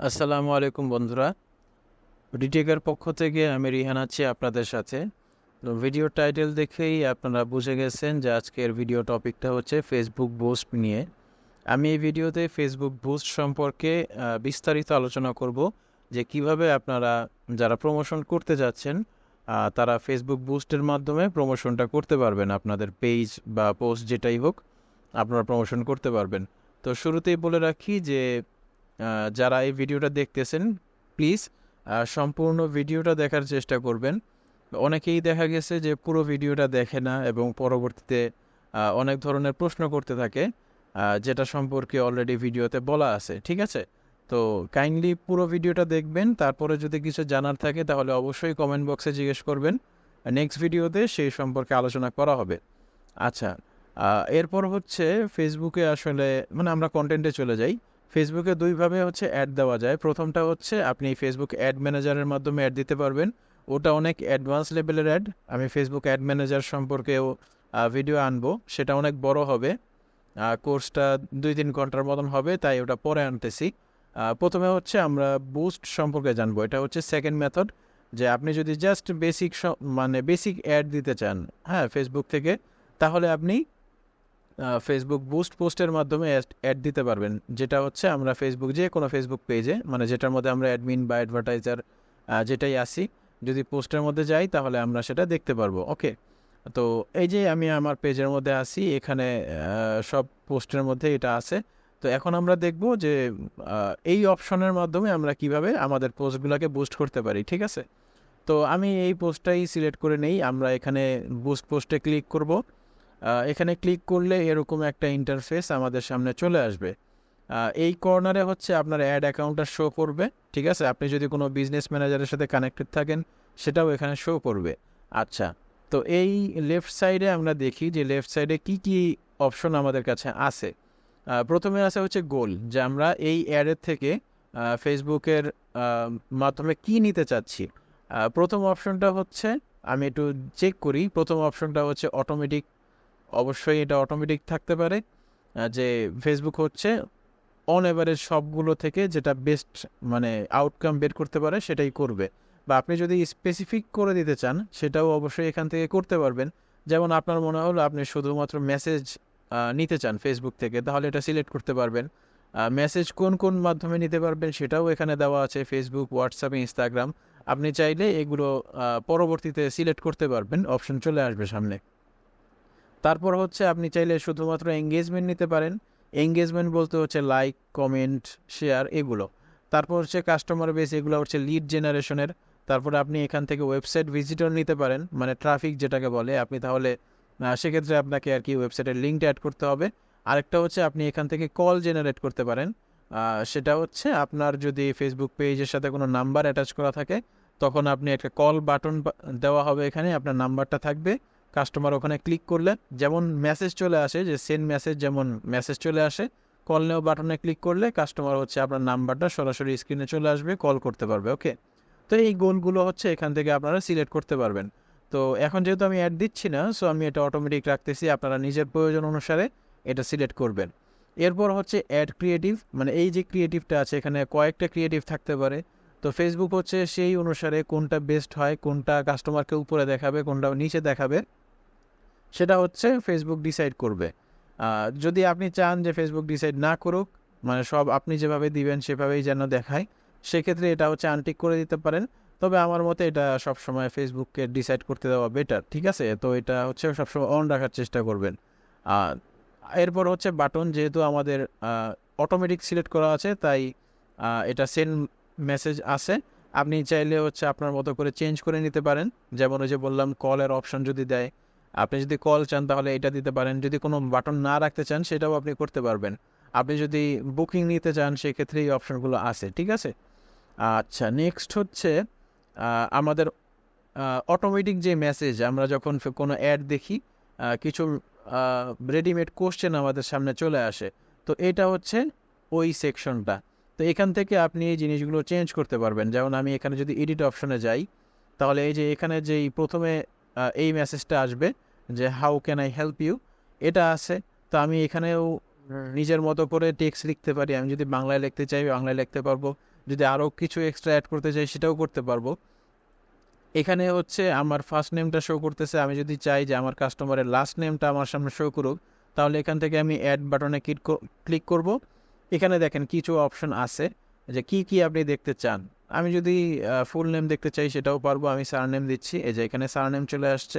আসসালামু আলাইকুম বন্ধুরা। রিটেকের পক্ষ থেকে আমি রিহান আছি আপনাদের সাথে। তো ভিডিও টাইটেল দেখেই আপনারা বুঝে গেছেন যে আজকের ভিডিও টপিকটা হচ্ছে ফেসবুক বুস্ট নিয়ে। আমি এই ভিডিওতে ফেসবুক বুস্ট সম্পর্কে বিস্তারিত আলোচনা করব যে কিভাবে আপনারা যারা প্রমোশন করতে যাচ্ছেন তারা ফেসবুক বুস্টের মাধ্যমে প্রমোশনটা করতে পারবেন। আপনাদের পেজ বা পোস্ট যেটাই হোক আপনারা প্রমোশন করতে পারবেন। তো শুরুতেই বলে রাখি যে যারা এই ভিডিওটা দেখতেছেন প্লিজ সম্পূর্ণ ভিডিওটা দেখার চেষ্টা করবেন। অনেকেই দেখা গেছে যে পুরো ভিডিওটা দেখে না এবং পরবর্তীতে অনেক ধরনের প্রশ্ন করতে থাকে যেটা সম্পর্কে অলরেডি ভিডিওতে বলা আছে, ঠিক আছে? তো কাইন্ডলি পুরো ভিডিওটা দেখবেন, তারপরে যদি কিছু জানার থাকে তাহলে অবশ্যই কমেন্ট বক্সে জিজ্ঞেস করবেন। নেক্সট ভিডিওতে সেই সম্পর্কে আলোচনা করা হবে। আচ্ছা, এরপর হচ্ছে ফেসবুকে আসলে আমরা কন্টেন্টে চলে যাই। ফেসবুকে দুইভাবে হচ্ছে অ্যাড দেওয়া যায়। প্রথমটা হচ্ছে আপনি ফেসবুক অ্যাড ম্যানেজারের মাধ্যমে অ্যাড দিতে পারবেন। ওটা অনেক অ্যাডভান্স লেভেলের অ্যাড। আমি ফেসবুক অ্যাড ম্যানেজার সম্পর্কেও ভিডিও আনবো, সেটা অনেক বড় হবে। কোর্সটা 2-3 ঘন্টার মতন হবে, তাই ওটা পরে আনতেছি। প্রথমে হচ্ছে আমরা বুস্ট সম্পর্কে জানবো। এটা হচ্ছে সেকেন্ড মেথড, যে আপনি যদি জাস্ট বেসিক অ্যাড দিতে চান, হ্যাঁ, ফেসবুক থেকে, তাহলে আপনি ফেসবুক বুস্ট পোস্টের মাধ্যমে অ্যাড দিতে পারবেন। যেটা হচ্ছে আমরা যে কোনো ফেসবুক পেজে, যেটার মধ্যে আমরা অ্যাডমিন বা অ্যাডভার্টাইজার যেটাই আসি, যদি পোস্টের মধ্যে যাই তাহলে আমরা সেটা দেখতে পারবো। ওকে, তো এই যে আমি আমার পেজের মধ্যে আসি, এখানে সব পোস্টের মধ্যে এটা আছে। তো এখন আমরা দেখব যে এই অপশনের মাধ্যমে আমরা কিভাবে আমাদের পোস্টগুলোকে বুস্ট করতে পারি, ঠিক আছে? তো আমি এই পোস্টটাই সিলেক্ট করে নেই। আমরা এখানে বুস্ট পোস্টে ক্লিক করব। এখানে ক্লিক করলে এরকম একটা ইন্টারফেস আমাদের সামনে চলে আসবে। এই কর্নারে হচ্ছে আপনার অ্যাড অ্যাকাউন্টটা শো করবে, ঠিক আছে? আপনি যদি কোনো বিজনেস ম্যানেজারের সাথে কানেক্টেড থাকেন সেটাও এখানে শো করবে। আচ্ছা, তো এই লেফট সাইডে আমরা দেখি যে লেফট সাইডে কি কি অপশন আমাদের কাছে আছে। প্রথমে আছে হচ্ছে গোল, যে আমরা এই অ্যাডের থেকে ফেসবুকের মাধ্যমে কি নিতে চাচ্ছি। প্রথম অপশনটা হচ্ছে, আমি একটু চেক করি, প্রথম অপশনটা হচ্ছে অটোমেটিক। অবশ্যই এটা অটোমেটিক থাকতে পারে, যে ফেসবুক হচ্ছে অন এভারেজ সবগুলো থেকে যেটা বেস্ট আউটকাম বের করতে পারে সেটাই করবে। বা আপনি যদি স্পেসিফিক করে দিতে চান সেটাও অবশ্যই এখান থেকে করতে পারবেন। যেমন আপনার মনে হলো আপনি শুধুমাত্র মেসেজ নিতে চান ফেসবুক থেকে, তাহলে এটা সিলেক্ট করতে পারবেন। মেসেজ কোন কোন মাধ্যমে নিতে পারবেন সেটাও এখানে দেওয়া আছে, ফেসবুক, হোয়াটসঅ্যাপ, ইনস্টাগ্রাম। আপনি চাইলে এগুলো পরবর্তীতে সিলেক্ট করতে পারবেন, অপশন চলে আসবে সামনে। তারপর হচ্ছে আপনি চাইলে শুধুমাত্র এঙ্গেজমেন্ট নিতে পারেন। এঙ্গেজমেন্ট বলতে হচ্ছে লাইক, কমেন্ট, শেয়ার, এগুলো। তারপর হচ্ছে কাস্টমার বেস, এগুলো হচ্ছে লিড জেনারেশনের। তারপরে আপনি এখান থেকে ওয়েবসাইট ভিজিটর নিতে পারেন, ট্রাফিক যেটাকে বলে। আপনি তাহলে সেক্ষেত্রে আপনাকে আর কি ওয়েবসাইটের লিঙ্কটা অ্যাড করতে হবে। আরেকটা হচ্ছে আপনি এখান থেকে কল জেনারেট করতে পারেন। সেটা হচ্ছে আপনার যদি ফেসবুক পেজের সাথে কোনো নাম্বার অ্যাটাচ করা থাকে, তখন আপনি একটা কল বাটন দেওয়া হবে, এখানে আপনার নাম্বারটা থাকবে। কাস্টমার ওখানে ক্লিক করলে যেমন মেসেজ চলে আসে, যে সেন্ড মেসেজ, যেমন মেসেজ চলে আসে, কল নেও বাটনে ক্লিক করলে কাস্টমার হচ্ছে আপনার নাম্বারটা সরাসরি স্ক্রিনে চলে আসবে, কল করতে পারবে। ওকে, তো এই গোলগুলো হচ্ছে এখান থেকে আপনারা সিলেক্ট করতে পারবেন। তো এখন যেহেতু আমি অ্যাড দিচ্ছি না, সো আমি এটা অটোমেটিক রাখতেছি, আপনারা নিজের প্রয়োজন অনুসারে এটা সিলেক্ট করবেন। এরপর হচ্ছে অ্যাড ক্রিয়েটিভ, এই যে ক্রিয়েটিভটা আছে এখানে কয়েকটা ক্রিয়েটিভ থাকতে পারে। তো ফেসবুক হচ্ছে সেই অনুসারে কোনটা বেস্ট হয়, কোনটা কাস্টমারকে উপরে দেখাবে, কোনটা নিচে দেখাবে, সেটা হচ্ছে ফেসবুক ডিসাইড করবে। যদি আপনি চান যে ফেসবুক ডিসাইড না করুক, সব আপনি যেভাবে দিবেন সেভাবেই যেন দেখায়, সেক্ষেত্রে এটা হচ্ছে আনটিক করে দিতে পারেন। তবে আমার মতে এটা সবসময় ফেসবুককে ডিসাইড করতে দেওয়া বেটার, ঠিক আছে? তো এটা হচ্ছে সবসময় অন রাখার চেষ্টা করবেন। আর এরপর হচ্ছে বাটন, যেহেতু আমাদের অটোমেটিক সিলেক্ট করা আছে, তাই এটা সেন্ড মেসেজ আছে। আপনি চাইলে হচ্ছে আপনার মতো করে চেঞ্জ করে নিতে পারেন। যেমন ওই যে বললাম, কলের অপশন যদি দেয়, আপনি যদি কল চান তাহলে এটা দিতে পারেন। যদি কোনো বাটন না রাখতে চান সেটাও আপনি করতে পারবেন। আপনি যদি বুকিং নিতে চান সেক্ষেত্রে এই অপশনগুলো আছে, ঠিক আছে? আচ্ছা, নেক্সট হচ্ছে আমাদের অটোমেটিক যে মেসেজ, আমরা যখন কোনো অ্যাড দেখি, কিছু রেডিমেড কোশ্চেন আমাদের সামনে চলে আসে। তো এটা হচ্ছে ওই সেকশনটা। তো এখান থেকে আপনি এই জিনিসগুলো চেঞ্জ করতে পারবেন। যেমন আমি এখানে যদি এডিট অপশনে যাই, তাহলে এই যে এখানে যেই প্রথমে এই মেসেজটা আসবে, যে how can I help you, এটা আছে। তো আমি এখানেও নিজের মতো করে টেক্সট লিখতে পারি। আমি যদি বাংলায় লিখতে চাই বাংলায় লিখতে পারবো, যদি আরও কিছু এক্সট্রা অ্যাড করতে চাই সেটাও করতে পারবো। এখানে হচ্ছে আমার ফার্স্ট নেমটা শো করতেছে, আমি যদি চাই যে আমার কাস্টমারের লাস্ট নেমটা আমার সামনে শো করুক, তাহলে এখান থেকে আমি অ্যাড বাটনে ক্লিক করব। এখানে দেখেন কিছু অপশন আছে যে কি কি আপনি দেখতে চান। আমি যদি ফুল নেম দেখতে চাই সেটাও পারবো, আমি সারনেম দিচ্ছি, এই যে এখানে সারনেম চলে আসছে।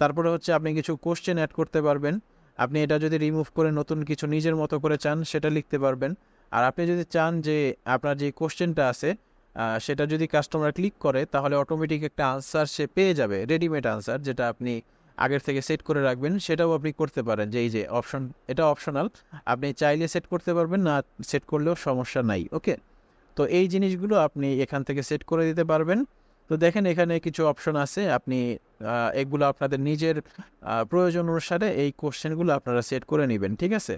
তারপরে হচ্ছে আপনি কিছু কোশ্চেন অ্যাড করতে পারবেন, আপনি এটা যদি রিমুভ করে নতুন কিছু নিজের মতো করে চান সেটা লিখতে পারবেন। আর আপনি যদি চান যে আপনার যে কোশ্চেনটা আছে সেটা যদি কাস্টমার ক্লিক করে তাহলে অটোমেটিক একটা আনসার সে পেয়ে যাবে, রেডিমেড আনসার, যেটা আপনি আগের থেকে সেট করে রাখবেন, সেটাও আপনি করতে পারেন। যে এই যে অপশন, এটা অপশনাল, আপনি চাইলে সেট করতে পারবেন, না সেট করলেও সমস্যা নাই। ওকে, তো এই জিনিসগুলো আপনি এখান থেকে সেট করে দিতে পারবেন। তো দেখেন এখানে কিছু অপশন আছে, আপনি এগুলো আপনাদের নিজের প্রয়োজন অনুসারে এই কোশ্চেনগুলো আপনারা সেট করে নেবেন, ঠিক আছে।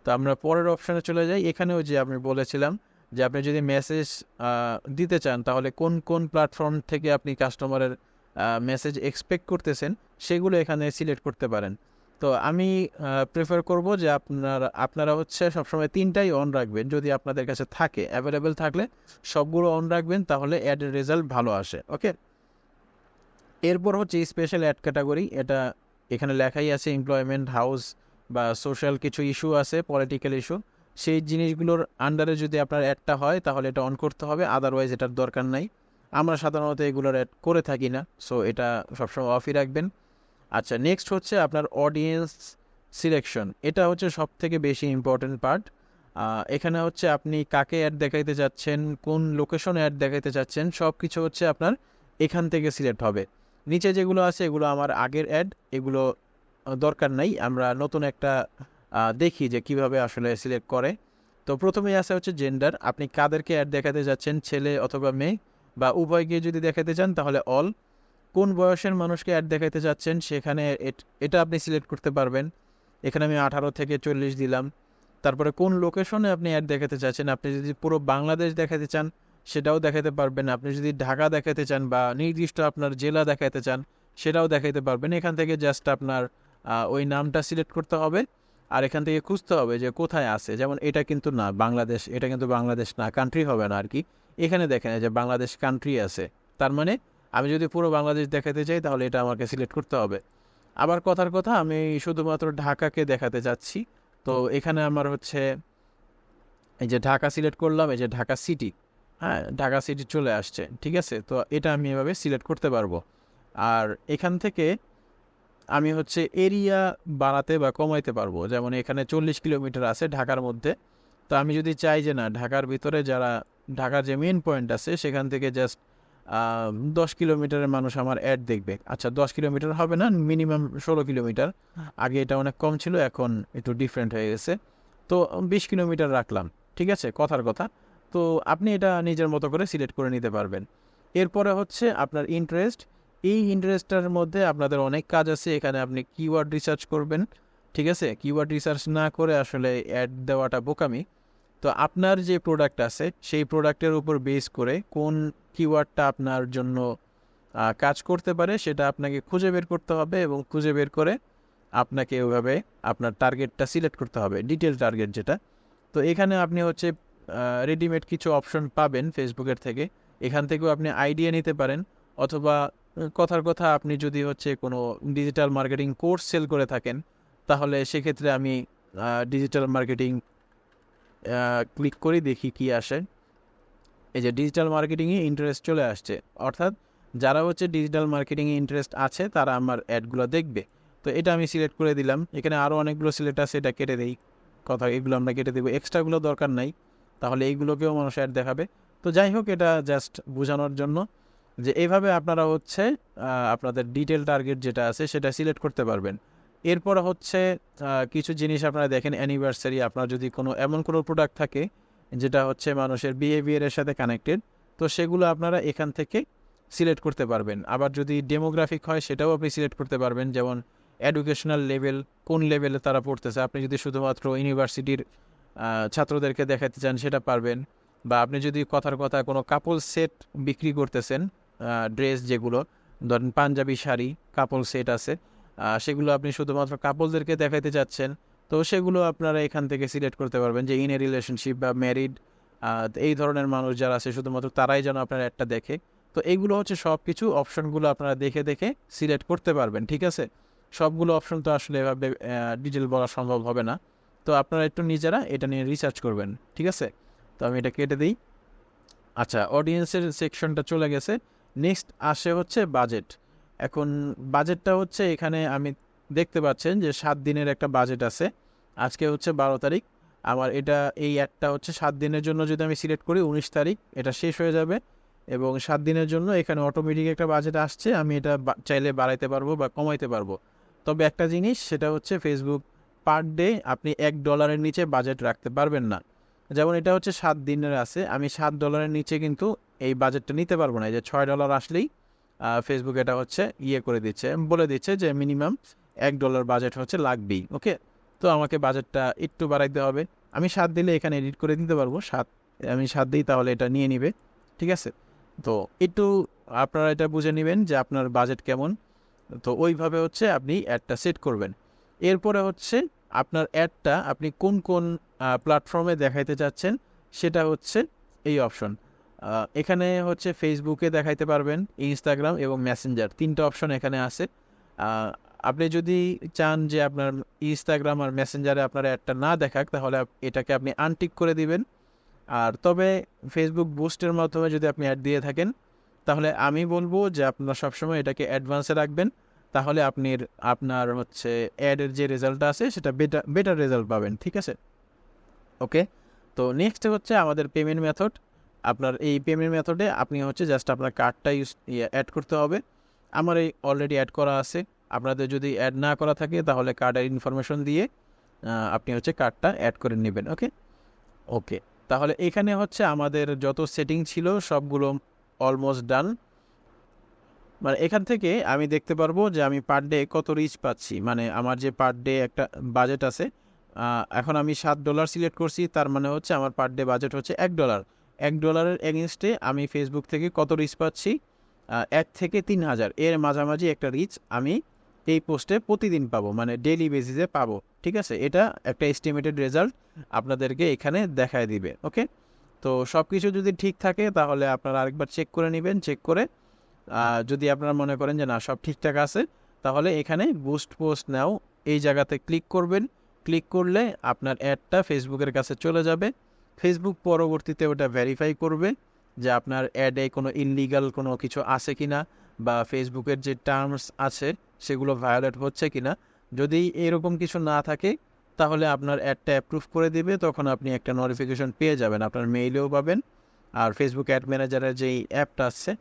তো আমরা পরের অপশানে চলে যাই। এখানেও যে আমি বলেছিলাম যে আপনি যদি মেসেজ দিতে চান তাহলে কোন কোন প্ল্যাটফর্ম থেকে আপনি কাস্টমারের মেসেজ এক্সপেক্ট করতেছেন সেগুলো এখানে সিলেক্ট করতে পারেন। তো আমি প্রেফার করব যে আপনারা হচ্ছে সবসময় 3টাই অন রাখবেন, যদি আপনাদের কাছে থাকে, অ্যাভেলেবেল থাকলে সবগুলো অন রাখবেন, তাহলে অ্যাডের রেজাল্ট ভালো আসে। ওকে, এরপর হচ্ছে স্পেশাল অ্যাড ক্যাটাগরি, এটা এখানে লেখাই আছে এমপ্লয়মেন্ট, হাউস বা সোশ্যাল কিছু ইস্যু আছে, পলিটিক্যাল ইস্যু, সেই জিনিসগুলোর আন্ডারে যদি আপনার অ্যাডটা হয় তাহলে এটা অন করতে হবে, আদারওয়াইজ এটার দরকার নাই। আমরা সাধারণত এগুলোর অ্যাড করে থাকি না, সো এটা সবসময় অফই রাখবেন। আচ্ছা, নেক্সট হচ্ছে আপনার অডিয়েন্স সিলেকশন, এটা হচ্ছে সব থেকে বেশি ইম্পর্টেন্ট পার্ট। এখানে হচ্ছে আপনি কাকে অ্যাড দেখাইতে চাচ্ছেন, কোন লোকেশনে অ্যাড দেখাইতে চাচ্ছেন, সব কিছু হচ্ছে আপনার এখান থেকে সিলেক্ট হবে। নিচে যেগুলো আছে এগুলো আমার আগের অ্যাড, এগুলো দরকার নাই, আমরা নতুন একটা দেখি যে কিভাবে আসলে সিলেক্ট করে। তো প্রথমেই আছে হচ্ছে জেন্ডার, আপনি কাদেরকে অ্যাড দেখাতে যাচ্ছেন, ছেলে অথবা মেয়ে বা উভয়কে যদি দেখাতে চান তাহলে অল। কোন বয়সের মানুষকে অ্যাড দেখাতে চাচ্ছেন সেখানে এটা আপনি সিলেক্ট করতে পারবেন, এখানে আমি 18 থেকে 40 দিলাম। তারপরে কোন লোকেশনে আপনি অ্যাড দেখাতে চাচ্ছেন, আপনি যদি পুরো বাংলাদেশ দেখাতে চান সেটাও দেখাতে পারবেন, আপনি যদি ঢাকা দেখাতে চান বা নির্দিষ্ট আপনার জেলা দেখাতে চান সেটাও দেখাতে পারবেন। এখান থেকে জাস্ট আপনার ওই নামটা সিলেক্ট করতে হবে, আর এখান থেকে খুঁজতে হবে যে কোথায় আছে। যেমন এটা কিন্তু না বাংলাদেশ, এটা কিন্তু বাংলাদেশ না, কান্ট্রি হবে না আর কি। এখানে দেখেন যে বাংলাদেশ কান্ট্রি আছে, তার মানে আমি যদি পুরো বাংলাদেশ দেখাতে চাই তাহলে এটা আমাকে সিলেক্ট করতে হবে। আবার কথার কথা, আমি শুধুমাত্র ঢাকাকে দেখাতে চাচ্ছি, তো এখানে আমার হচ্ছে এই যে ঢাকা সিলেক্ট করলাম, এই যে ঢাকা সিটি, হ্যাঁ ঢাকা সিটি চলে আসছে, ঠিক আছে। তো এটা আমি এভাবে সিলেক্ট করতে পারবো। আর এখান থেকে আমি হচ্ছে এরিয়া বাড়াতে বা কমাইতে পারবো, যেমন এখানে 40 কিলোমিটার আছে ঢাকার মধ্যে। তো আমি যদি চাই যে না, ঢাকার ভিতরে যারা, ঢাকার যে মেন পয়েন্ট আছে সেখান থেকে জাস্ট 10 কিলোমিটারের মানুষ আমার অ্যাড দেখবে, আচ্ছা 10 কিলোমিটার হবে না, মিনিমাম 16 কিলোমিটার, আগে এটা অনেক কম ছিল এখন একটু ডিফারেন্ট হয়ে গেছে, তো 20 কিলোমিটার রাখলাম, ঠিক আছে, কথার কথা। তো আপনি এটা নিজের মতো করে সিলেক্ট করে নিতে পারবেন। এরপরে হচ্ছে আপনার ইন্টারেস্ট, এই ইন্টারেস্টটার মধ্যে আপনাদের অনেক কাজ আছে, এখানে আপনি কিওয়ার্ড রিসার্চ করবেন, ঠিক আছে। কিওয়ার্ড রিসার্চ না করে আসলে অ্যাড দেওয়াটা বোকামি। তো আপনার যে প্রোডাক্ট আছে সেই প্রোডাক্টের উপর বেস করে কোন কিওয়ার্ডটা আপনার জন্য কাজ করতে পারে সেটা আপনাকে খুঁজে বের করতে হবে, এবং খুঁজে বের করে আপনাকে ওইভাবে আপনার টার্গেটটা সিলেক্ট করতে হবে, ডিটেল টার্গেট যেটা। তো এখানে আপনি হচ্ছে রেডিমেড কিছু অপশন পাবেন ফেসবুকের থেকে, এখান থেকেও আপনি আইডিয়া নিতে পারেন, অথবা কথার কথা আপনি যদি হচ্ছে কোনো ডিজিটাল মার্কেটিং কোর্স সেল করে থাকেন তাহলে সেক্ষেত্রে আমি ডিজিটাল মার্কেটিং ক্লিক করি, দেখি কি আসে। এই যে ডিজিটাল মার্কেটিংয়ে ইন্টারেস্ট চলে আসছে, অর্থাৎ যারা হচ্ছে ডিজিটাল মার্কেটিংয়ে ইন্টারেস্ট আছে তারা আমার অ্যাডগুলো দেখবে। তো এটা আমি সিলেক্ট করে দিলাম, এখানে আরও অনেকগুলো সিলেক্ট আছে, এটা কেটে দেই, কথা এগুলো আমরা কেটে দেবো, এক্সট্রাগুলো দরকার নাই, তাহলে এইগুলোকেও মানুষ অ্যাড দেখাবে। তো যাই হোক, এটা জাস্ট বোঝানোর জন্য যে এইভাবে আপনারা হচ্ছে আপনাদের ডিটেল টার্গেট যেটা আছে সেটা সিলেক্ট করতে পারবেন। এরপর হচ্ছে কিছু জিনিস আপনারা দেখেন, অ্যানিভার্সারি, আপনার যদি কোনো এমন কোনো প্রোডাক্ট থাকে যেটা হচ্ছে মানুষের বিহেভিয়ারের সাথে কানেক্টেড, তো সেগুলো আপনারা এখান থেকে সিলেক্ট করতে পারবেন। আবার যদি ডেমোগ্রাফিক হয় সেটাও আপনি সিলেক্ট করতে পারবেন, যেমন এডুকেশনাল লেভেল, কোন লেভেলে তারা পড়তেছে, আপনি যদি শুধুমাত্র ইউনিভার্সিটির ছাত্রদেরকে দেখাতে চান সেটা পারবেন। বা আপনি যদি কথার কথা কোনো কাপল সেট বিক্রি করতেছেন, ড্রেস যেগুলো ধরেন পাঞ্জাবি শাড়ি কাপল সেট আছে, সেগুলো আপনি শুধুমাত্র কাপলদেরকে দেখাতে চাচ্ছেন, তো সেগুলো আপনারা এখান থেকে সিলেক্ট করতে পারবেন, যে ইন এ রিলেশনশিপ বা ম্যারিড এই ধরনের মানুষ যারা আছে শুধুমাত্র তারাই যেন আপনার অ্যাডটা দেখে। তো এইগুলো হচ্ছে সব কিছু অপশনগুলো আপনারা দেখে দেখে সিলেক্ট করতে পারবেন, ঠিক আছে। সবগুলো অপশন তো আসলে এভাবে ডিটেল বলা সম্ভব হবে না, তো আপনারা একটু নিজেরা এটা নিয়ে রিসার্চ করবেন, ঠিক আছে। তো আমি এটা কেটে দিই। আচ্ছা, অডিয়েন্সের সেকশনটা চলে গেছে। নেক্সট আসে হচ্ছে বাজেট। এখন বাজেটটা হচ্ছে এখানে আমি দেখতে পাচ্ছেন যে 7 দিনের একটা বাজেট আছে। আজকে হচ্ছে 12 তারিখ। আমার এটা এই অ্যাডটা হচ্ছে 7 দিনের জন্য যদি আমি সিলেক্ট করি 19 তারিখ এটা শেষ হয়ে যাবে, এবং 7 দিনের জন্য এখানে অটোমেটিক একটা বাজেট আসছে। আমি এটা চাইলে বাড়াইতে পারবো বা কমাইতে পারবো। তবে একটা জিনিস, সেটা হচ্ছে ফেসবুক পার ডে আপনি $1 নিচে বাজেট রাখতে পারবেন না। যেমন এটা হচ্ছে 7 দিনের আছে, আমি $7 নিচে কিন্তু এই বাজেটটা নিতে পারবো না। এই যে $6 আসলেই ফেসবুক এটা হচ্ছে করে দিচ্ছে, বলে দিচ্ছে যে মিনিমাম $1 বাজেট হচ্ছে লাগবেই। ওকে, তো আমাকে বাজেটটা একটু বাড়াইতে হবে। আমি 7 দিলে এখানে এডিট করে দিতে পারবো। আমি 7 দিই, তাহলে এটা নিয়ে নিবে, ঠিক আছে। তো একটু আপনারা এটা বুঝে নেবেন যে আপনার বাজেট কেমন, তো ওইভাবে হচ্ছে আপনি অ্যাডটা সেট করবেন। এরপরে হচ্ছে আপনার অ্যাডটা আপনি কোন কোন প্ল্যাটফর্মে দেখাইতে চাচ্ছেন, সেটা হচ্ছে এই অপশন। এখানে হচ্ছে ফেসবুকে দেখাইতে পারবেন, ইনস্টাগ্রাম এবং মেসেঞ্জার, 3টা অপশন এখানে আছে। আপনি যদি চান যে আপনার ইনস্টাগ্রাম আর মেসেঞ্জারে আপনার অ্যাডটা না দেখাক, তাহলে এটাকে আপনি আনটিক করে দিবেন। আর তবে ফেসবুক বুস্টের মাধ্যমে যদি আপনি অ্যাড দিয়ে থাকেন, তাহলে আমি বলবো যে আপনারা সবসময় এটাকে অ্যাডভান্সে রাখবেন। তাহলে আপনার হচ্ছে অ্যাডের যে রেজাল্টটা আছে সেটা বেটার রেজাল্ট পাবেন, ঠিক আছে। ওকে, তো নেক্সট হচ্ছে আমাদের পেমেন্ট মেথড। আপনার এই পেমেন্ট মেথডে আপনি হচ্ছে জাস্ট আপনার কার্ডটা অ্যাড করতে হবে। আমার এই অলরেডি অ্যাড করা আছে। আপনাদের যদি অ্যাড না করা থাকে, তাহলে কার্ডের ইনফরমেশন দিয়ে আপনি হচ্ছে কার্ডটা অ্যাড করে নেবেন। ওকে ওকে তাহলে এখানে হচ্ছে আমাদের যত সেটিং ছিল সবগুলো অলমোস্ট ডান। মানে এখান থেকে আমি দেখতে পারবো যে আমি পার ডে কত রিচ পাচ্ছি, মানে আমার যে পার ডে একটা বাজেট আছে। এখন আমি $7 সিলেক্ট করছি, তার মানে হচ্ছে আমার পার ডে বাজেট হচ্ছে $1। $1 এগেনস্টে আমি ফেসবুক থেকে কত রিচ পাচ্ছি, 1 থেকে 3000 এর মাঝামাঝি একটা রিচ আমি এই পোস্টে প্রতিদিন পাবো, মানে ডেইলি বেসিসে পাবো, ঠিক আছে। এটা একটা এস্টিমেটেড রেজাল্ট আপনাদেরকে এখানে দেখায় দিবে। ওকে, তো সব কিছু যদি ঠিক থাকে, তাহলে আপনারা আরেকবার চেক করে নেবেন। চেক করে যদি আপনারা মনে করেন যে না সব ঠিকঠাক আছে, তাহলে এখানে বুস্ট পোস্ট নাও এই জায়গাতে ক্লিক করবেন। ক্লিক করলে আপনার অ্যাডটা ফেসবুকের কাছে চলে যাবে। ফেসবুক পরবর্তীতে ওটা ভেরিফাই করবে যে আপনার অ্যাডে কোনো ইললিগাল কোনো কিছু আছে কিনা, বা ফেসবুকের যে টার্মস আছে সেগুলো ভায়োলেট হচ্ছে কিনা। যদি এরকম কিছু না থাকে, তাহলে আপনার অ্যাডটা অ্যাপ্রুভ করে দিবে। তখন আপনি একটা নোটিফিকেশন পেয়ে যাবেন, আপনার মেইলেও পাবেন, আর ফেসবুক অ্যাড ম্যানেজারের যেই অ্যাপটা আছে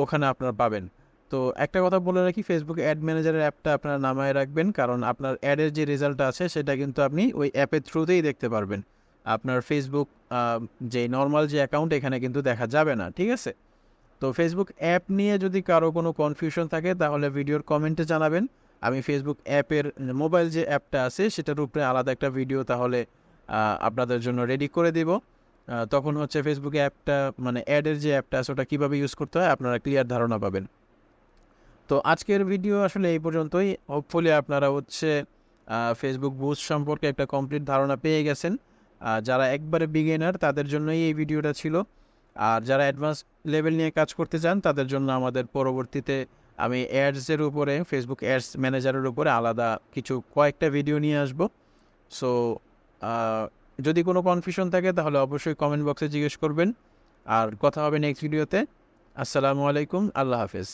ওখানে আপনারা পাবেন। তো একটা কথা বলে রাখি, ফেসবুক অ্যাড ম্যানেজারের অ্যাপটা আপনারা নামায় রাখবেন, কারণ আপনার অ্যাডের যে রেজাল্ট আছে সেটা কিন্তু আপনি ওই অ্যাপের থ্রুতেই দেখতে পারবেন। আপনার ফেসবুক যে নর্মাল যে অ্যাকাউন্ট, এখানে কিন্তু দেখা যাবে না, ঠিক আছে। তো ফেসবুক অ্যাপ নিয়ে যদি কারো কোনো কনফিউশন থাকে, তাহলে ভিডিওর কমেন্টে জানাবেন। আমি ফেসবুক অ্যাপের মোবাইল যে অ্যাপটা আছে সেটার উপরে আলাদা একটা ভিডিও তাহলে আপনাদের জন্য রেডি করে দিব। তখন হচ্ছে ফেসবুক অ্যাপটা, মানে অ্যাডের যে অ্যাপটা আছে ওটা কীভাবে ইউজ করতে হয় আপনারা ক্লিয়ার ধারণা পাবেন। তো আজকের ভিডিও আসলে এই পর্যন্তই। হোপফুলি আপনারা হচ্ছে ফেসবুক বুস্ট সম্পর্কে একটা কমপ্লিট ধারণা পেয়ে গেছেন। যারা একবারে বিগিনার তাদের জন্যই এই ভিডিওটা ছিল, আর যারা অ্যাডভান্স লেভেল নিয়ে কাজ করতে চান তাদের জন্য আমাদের পরবর্তীতে আমি অ্যাডসের উপরে, ফেসবুক অ্যাডস ম্যানেজারের উপরে আলাদা কয়েকটা ভিডিও নিয়ে আসবো। সো যদি কোনো কনফিউশন থাকে, তাহলে অবশ্যই কমেন্ট বক্সে জিজ্ঞেস করবেন। আর কথা হবে নেক্সট ভিডিওতে। আসসালামু আলাইকুম, আল্লাহ হাফেজ।